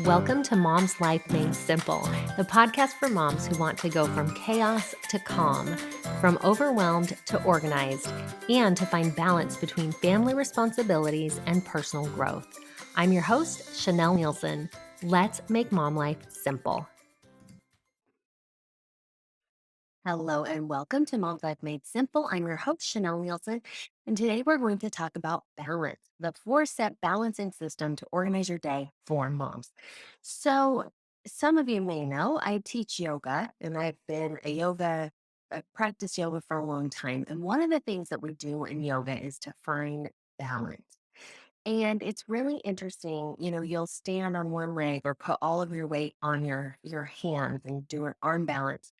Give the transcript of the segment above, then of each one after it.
Welcome to Mom's Life Made Simple, the podcast for moms who want to go from chaos to calm, from overwhelmed to organized, and to find balance between family responsibilities and personal growth. I'm your host, Chanel Nielsen. Let's make mom life simple. Hello and welcome to Mom's Life Made Simple. I'm your host, Chanel Nielsen, and today we're going to talk about balance, the four-step balancing system to organize your day for moms. So, some of you may know I teach yoga, and I've practiced yoga for a long time. And one of the things that we do in yoga is to find balance. And it's really interesting, you'll stand on one leg or put all of your weight on your hands and do an arm balance.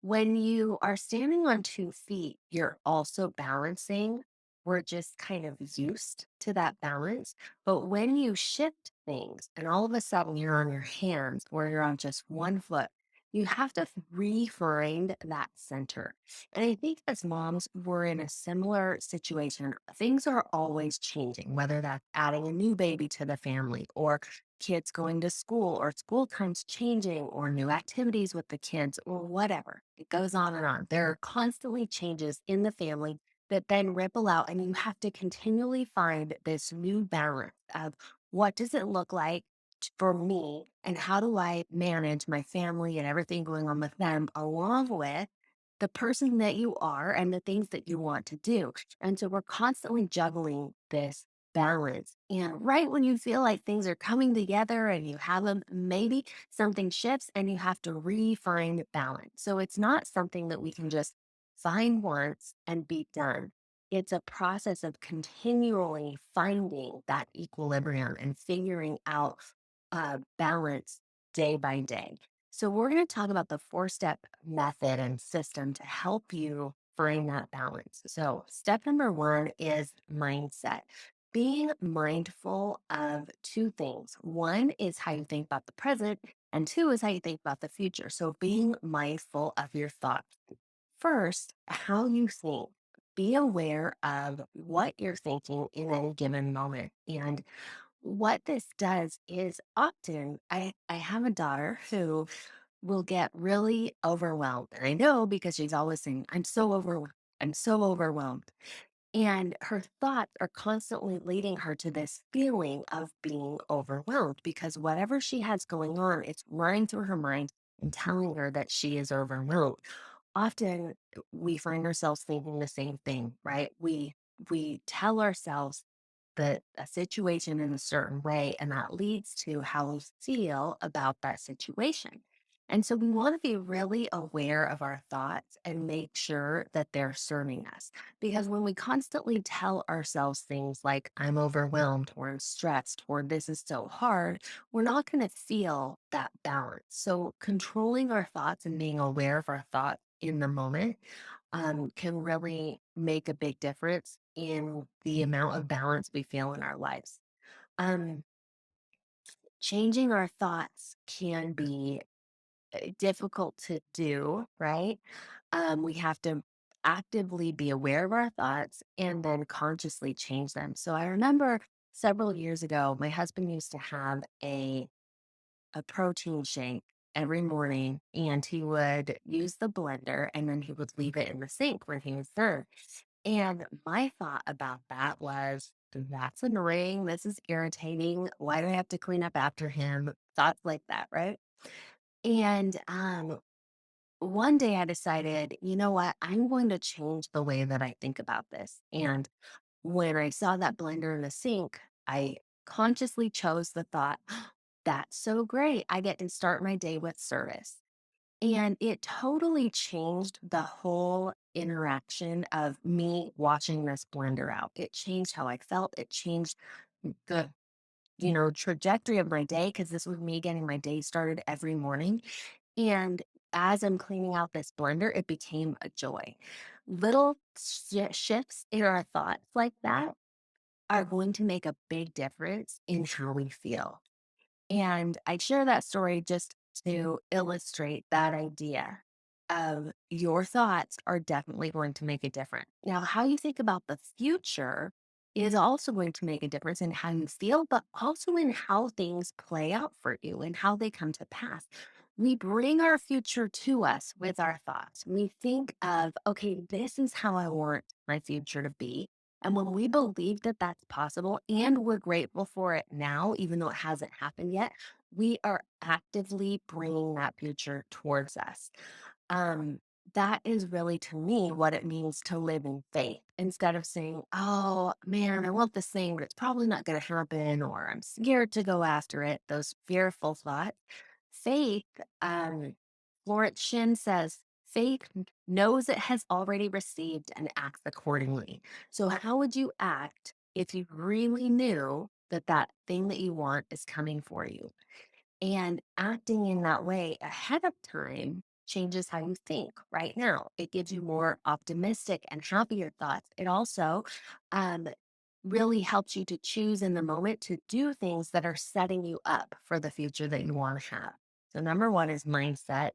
When you are standing on 2 feet, you're also balancing. We're just kind of used to that balance. But when you shift things and all of a sudden you're on your hands or you're on just one foot, you have to refine that center. And I think as moms, we're in a similar situation. Things are always changing, whether that's adding a new baby to the family or kids going to school or school times changing or new activities with the kids or whatever. It goes on and on. There are constantly changes in the family that then ripple out, and you have to continually find this new balance of what does it look like for me and how do I manage my family and everything going on with them along with the person that you are and the things that you want to do. And so we're constantly juggling this balance. And right when you feel like things are coming together and you have them, maybe something shifts and you have to refine balance. So it's not something that we can just find once and be done. It's a process of continually finding that equilibrium and figuring out balance day by day. So, we're going to talk about the four-step method and system to help you find that balance. So, step number one is mindset. Being mindful of two things. One is how you think about the present, and two is how you think about the future. So, being mindful of your thoughts. First, how you think. Be aware of what you're thinking in any given moment. And what this does is often I have a daughter who will get really overwhelmed. And I know because she's always saying, I'm so overwhelmed. I'm so overwhelmed. And her thoughts are constantly leading her to this feeling of being overwhelmed because whatever she has going on, it's running through her mind and telling her that she is overwhelmed. Often we find ourselves thinking the same thing, right? We tell ourselves that a situation in a certain way, and that leads to how we feel about that situation. And so we want to be really aware of our thoughts and make sure that they're serving us. Because when we constantly tell ourselves things like, I'm overwhelmed or I'm stressed or this is so hard, we're not going to feel that balance. So controlling our thoughts and being aware of our thoughts in the moment can really make a big difference in the amount of balance we feel in our lives. Um, Changing our thoughts can be difficult to do, right? We have to actively be aware of our thoughts and then consciously change them. So I remember several years ago, my husband used to have a protein shake every morning and he would use the blender and then he would leave it in the sink when he was done. And my thought about that was, that's annoying. This is irritating. Why do I have to clean up after him? Thoughts like that, right? And one day I decided, you know what? I'm going to change the way that I think about this. And when I saw that blender in the sink, I consciously chose the thought, that's so great. I get to start my day with service. And it totally changed the whole interaction of me watching this blender out. It changed how I felt. It changed the, trajectory of my day because this was me getting my day started every morning. And as I'm cleaning out this blender, it became a joy. Little shifts in our thoughts like that are going to make a big difference in how we feel. And I share that story just to illustrate that idea of your thoughts are definitely going to make a difference. Now, how you think about the future is also going to make a difference in how you feel, but also in how things play out for you and how they come to pass. We bring our future to us with our thoughts. We think of, okay, this is how I want my future to be. And when we believe that that's possible and we're grateful for it now, even though it hasn't happened yet, we are actively bringing that future towards us. Um, that is really to me what it means to live in faith instead of saying, oh man, I want this thing, but it's probably not going to happen, or I'm scared to go after it. Those fearful thoughts. Faith, um, Florence Shin says, knows it has already received and acts accordingly. So, how would you act if you really knew that that thing that you want is coming for you? And acting in that way ahead of time changes how you think right now. It gives you more optimistic and happier thoughts. It also um, really helps you to choose in the moment to do things that are setting you up for the future that you want to have. So, number one is mindset.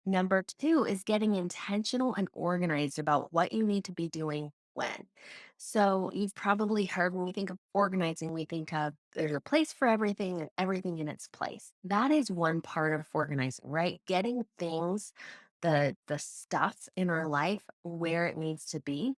Number two is getting intentional and organized about what you need to be doing when. So you've probably heard when we think of organizing, we think of there's a place for everything and everything in its place. That is one part of organizing, right? Getting things, the stuff in our life where it needs to be,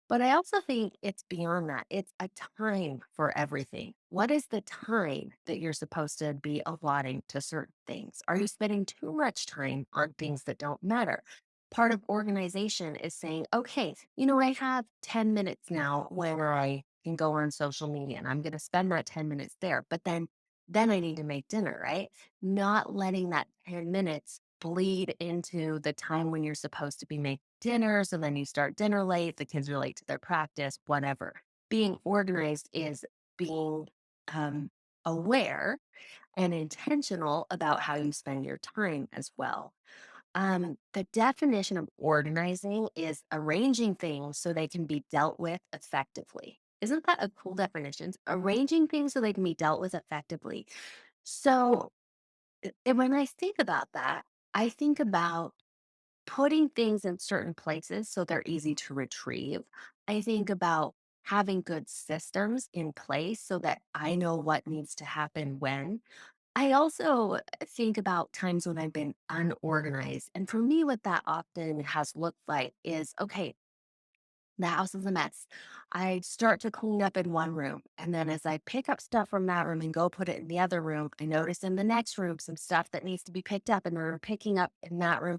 but I also think it's beyond that. It's a time for everything. What is the time that you're supposed to be allotting to certain things? Are you spending too much time on things that don't matter? Part of organization is saying, okay, I have 10 minutes now where I can go on social media and I'm going to spend my 10 minutes there. But then I need to make dinner, right? Not letting that 10 minutes bleed into the time when you're supposed to be making dinner. So then you start dinner late, the kids are late to their practice, whatever. Being organized is being um, aware and intentional about how you spend your time as well. The definition of organizing is arranging things so they can be dealt with effectively. Isn't that a cool definition? Arranging things so they can be dealt with effectively. So, and when I think about that, I think about putting things in certain places so they're easy to retrieve. I think about having good systems in place so that I know what needs to happen when. I also think about times when I've been unorganized. And for me, what that often has looked like is okay, the house is a mess. I start to clean up in one room. And then as I pick up stuff from that room and go put it in the other room, I notice in the next room some stuff that needs to be picked up and I'm picking up in that room.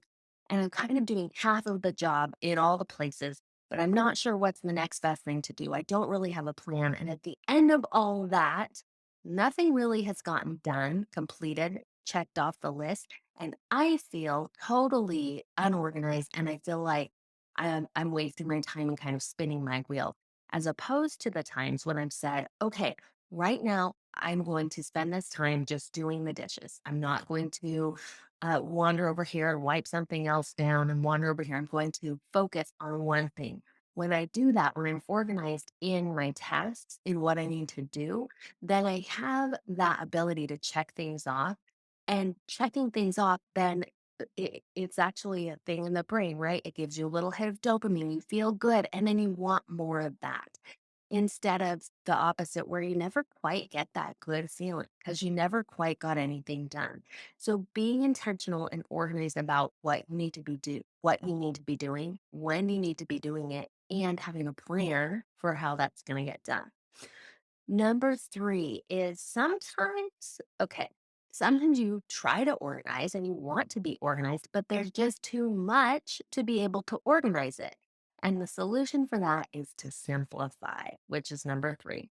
And I'm kind of doing half of the job in all the places, but I'm not sure what's the next best thing to do. I don't really have a plan. And at the end of all that, nothing really has gotten done, completed, checked off the list. And I feel totally unorganized. And I feel like I'm wasting my time and kind of spinning my wheel, as opposed to the times when I've said, okay, right now I'm going to spend this time just doing the dishes. I'm not going to wander over here and wipe something else down and wander over here. I'm going to focus on one thing. When I do that, when I'm organized in my tasks, in what I need to do, then I have that ability to check things off. And checking things off then it's actually a thing in the brain, right? It gives you a little hit of dopamine. You feel good, and then you want more of that instead of the opposite, where you never quite get that good feeling because you never quite got anything done. So, being intentional and organized about what you need to be doing, when you need to be doing it, and having a plan for how that's going to get done. Number 3 is sometimes you try to organize and you want to be organized, but there's just too much to be able to organize it. And the solution for that is to simplify, which is number 3.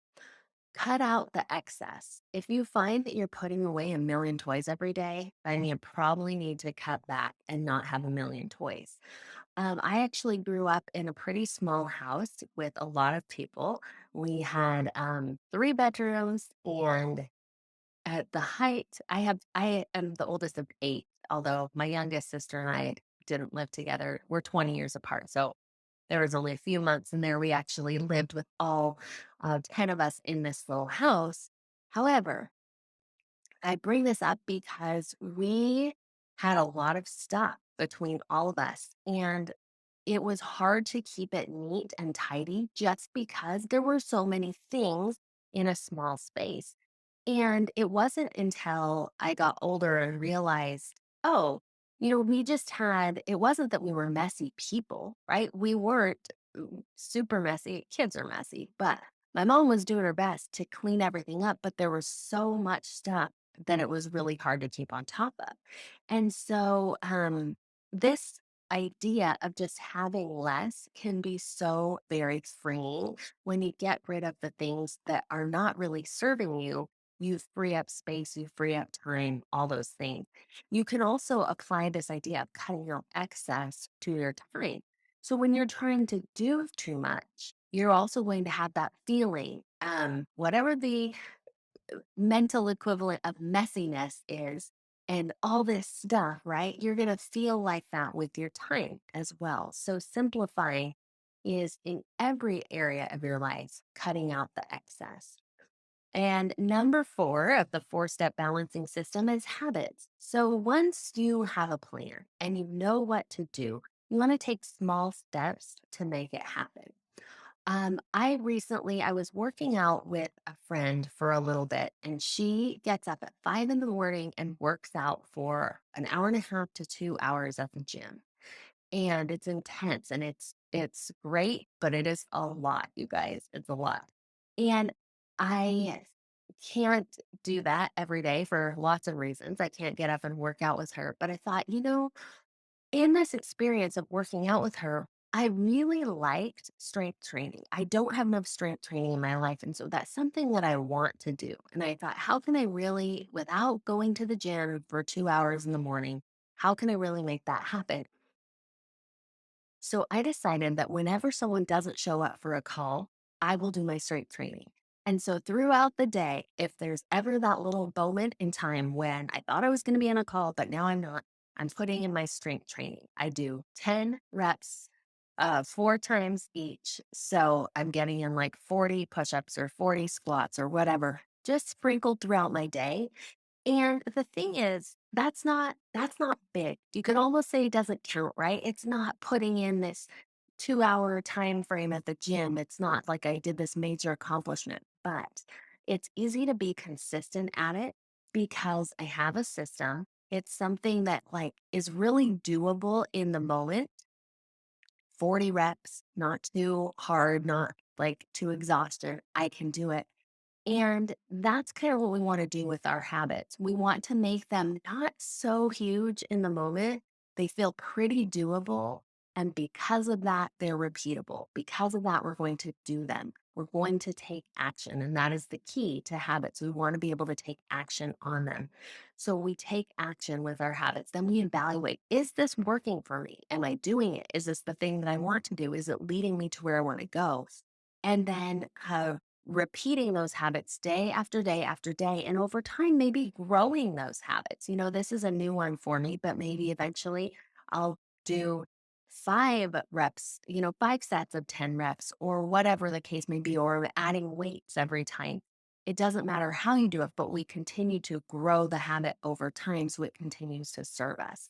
Cut out the excess. If you find that you're putting away a million toys every day, then you probably need to cut back and not have a million toys. I actually grew up in a pretty small house with a lot of people. We had 3 bedrooms, and at the height, I am the oldest of 8, although my youngest sister and I didn't live together. We're 20 years apart. So there was only a few months in there we actually lived with all 10 of us in this little house. However, I bring this up because we had a lot of stuff between all of us. And it was hard to keep it neat and tidy just because there were so many things in a small space. And it wasn't until I got older and realized, oh, we just had, it wasn't that we were messy people, right? We weren't super messy. Kids are messy, but my mom was doing her best to clean everything up, but there was so much stuff that it was really hard to keep on top of. And so, this idea of just having less can be so very freeing when you get rid of the things that are not really serving you. You free up space, you free up time, all those things. You can also apply this idea of cutting out excess to your time. So when you're trying to do too much, you're also going to have that feeling, whatever the mental equivalent of messiness is, and all this stuff, right? You're going to feel like that with your time as well. So simplifying is in every area of your life, cutting out the excess. And number four of the four-step balancing system is habits. So once you have a plan and you know what to do, you want to take small steps to make it happen. I was working out with a friend for a little bit, and she gets up at 5 in the morning and works out for an hour and a half to 2 hours at the gym. And it's intense and it's great, but it is a lot, you guys. It's a lot. And I can't do that every day for lots of reasons. I can't get up and work out with her. But I thought, in this experience of working out with her, I really liked strength training. I don't have enough strength training in my life. And so that's something that I want to do. And I thought, how can I really, without going to the gym for 2 hours in the morning, how can I really make that happen? So I decided that whenever someone doesn't show up for a call, I will do my strength training. And so throughout the day, if there's ever that little moment in time when I thought I was going to be on a call, but now I'm not, I'm putting in my strength training. I do 10 reps, 4 times each. So I'm getting in like 40 push ups or 40 squats or whatever, just sprinkled throughout my day. And the thing is, that's not big. You could almost say it doesn't count, right? It's not putting in this 2-hour time frame at the gym. It's not like I did this major accomplishment, but it's easy to be consistent at it because I have a system. It's something that like is really doable in the moment. 40 reps, not too hard, not like too exhausted. I can do it. And that's kind of what we want to do with our habits. We want to make them not so huge in the moment. They feel pretty doable. And because of that, they're repeatable. Because of that, we're going to do them. We're going to take action. And that is the key to habits. We want to be able to take action on them. So we take action with our habits. Then we evaluate, is this working for me? Am I doing it? Is this the thing that I want to do? Is it leading me to where I want to go? And then repeating those habits day after day after day. And over time, maybe growing those habits. This is a new one for me, but maybe eventually I'll do 5 reps, 5 sets of 10 reps, or whatever the case may be, or adding weights every time. It doesn't matter how you do it, but we continue to grow the habit over time so it continues to serve us.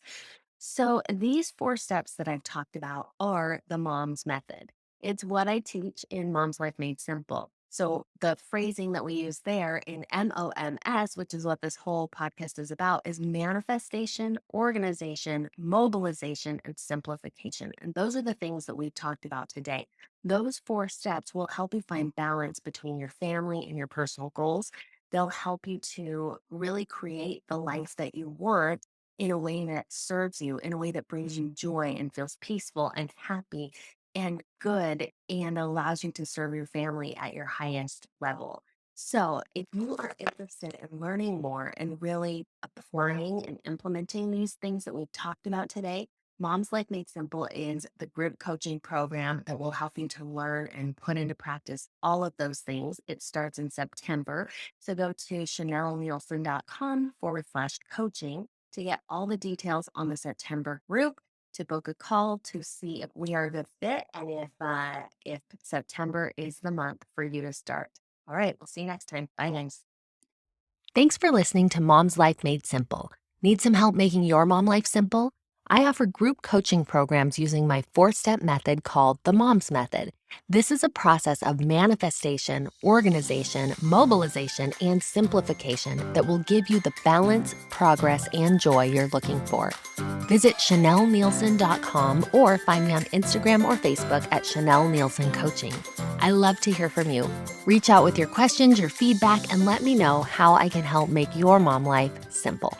So, these 4 steps that I've talked about are the mom's method. It's what I teach in Mom's Life Made Simple. So, the phrasing that we use there in MOMS, which is what this whole podcast is about, is manifestation, organization, mobilization, and simplification. And those are the things that we've talked about today. Those 4 steps will help you find balance between your family and your personal goals. They'll help you to really create the life that you want in a way that serves you, in a way that brings you joy and feels peaceful and happy and good and allows you to serve your family at your highest level. So, if you are interested in learning more and really applying and implementing these things that we've talked about today, Mom's Life Made Simple is the group coaching program that will help you to learn and put into practice all of those things. It starts in September. So, go to chanelnielsen.com/coaching to get all the details on the September group, to book a call to see if we are a good fit and if September is the month for you to start. All right, we'll see you next time. Bye, guys. Thanks for listening to Mom's Life Made Simple. Need some help making your mom life simple? I offer group coaching programs using my 4-step method called the MOMS method. This is a process of manifestation, organization, mobilization, and simplification that will give you the balance, progress, and joy you're looking for. Visit ChanelNielsen.com or find me on Instagram or Facebook at Chanel Nielsen Coaching. I love to hear from you. Reach out with your questions, your feedback, and let me know how I can help make your mom life simple.